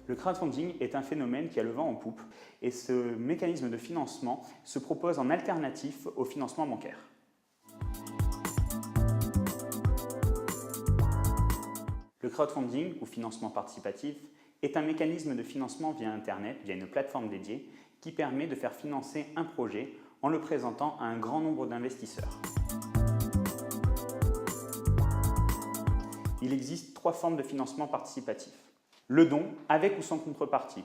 Le crowdfunding est un phénomène qui a le vent en poupe et ce mécanisme de financement se propose en alternatif au financement bancaire. Le crowdfunding ou financement participatif est un mécanisme de financement via Internet, via une plateforme dédiée, qui permet de faire financer un projet en le présentant à un grand nombre d'investisseurs. Il existe 3 formes de financement participatif. Le don, avec ou sans contrepartie.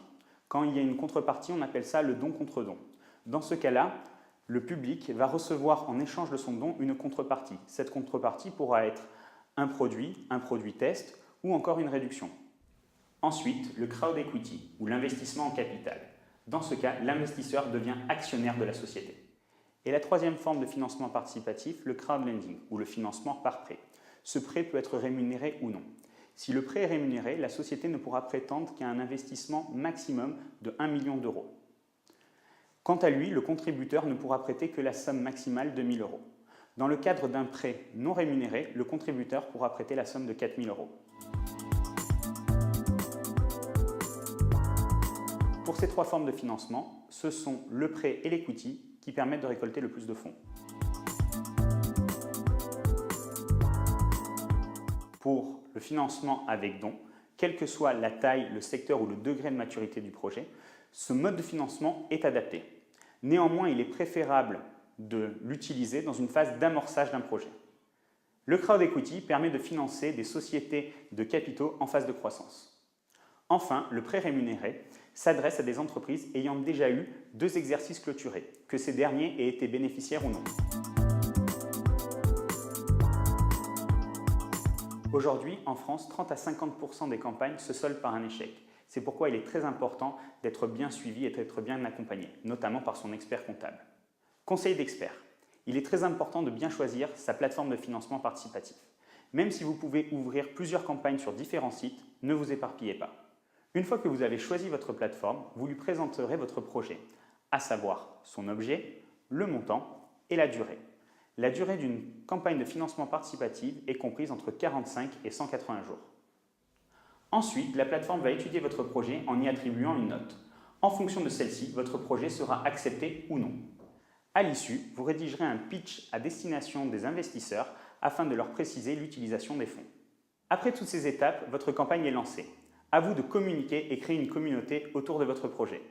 Quand il y a une contrepartie, on appelle ça le don contre don. Dans ce cas-là, le public va recevoir en échange de son don une contrepartie. Cette contrepartie pourra être un produit test ou encore une réduction. Ensuite, le crowd equity ou l'investissement en capital. Dans ce cas, l'investisseur devient actionnaire de la société. Et la 3e forme de financement participatif, le crowdlending ou le financement par prêt. Ce prêt peut être rémunéré ou non. Si le prêt est rémunéré, la société ne pourra prétendre qu'à un investissement maximum de 1 million d'euros. Quant à lui, le contributeur ne pourra prêter que la somme maximale de 1 000 euros. Dans le cadre d'un prêt non rémunéré, le contributeur pourra prêter la somme de 4 000 euros. Pour ces 3 formes de financement, ce sont le prêt et l'equity qui permettent de récolter le plus de fonds. Pour le financement avec don, quelle que soit la taille, le secteur ou le degré de maturité du projet, ce mode de financement est adapté. Néanmoins, il est préférable de l'utiliser dans une phase d'amorçage d'un projet. Le crowd equity permet de financer des sociétés de capitaux en phase de croissance. Enfin, le prêt rémunéré s'adresse à des entreprises ayant déjà eu 2 exercices clôturés, que ces derniers aient été bénéficiaires ou non. Aujourd'hui, en France, 30 à 50% des campagnes se soldent par un échec. C'est pourquoi il est très important d'être bien suivi et d'être bien accompagné, notamment par son expert comptable. Conseil d'expert. Il est très important de bien choisir sa plateforme de financement participatif. Même si vous pouvez ouvrir plusieurs campagnes sur différents sites, ne vous éparpillez pas. Une fois que vous avez choisi votre plateforme, vous lui présenterez votre projet, à savoir son objet, le montant et la durée. La durée d'une campagne de financement participatif est comprise entre 45 et 180 jours. Ensuite, la plateforme va étudier votre projet en y attribuant une note. En fonction de celle-ci, votre projet sera accepté ou non. À l'issue, vous rédigerez un pitch à destination des investisseurs afin de leur préciser l'utilisation des fonds. Après toutes ces étapes, votre campagne est lancée. À vous de communiquer et créer une communauté autour de votre projet.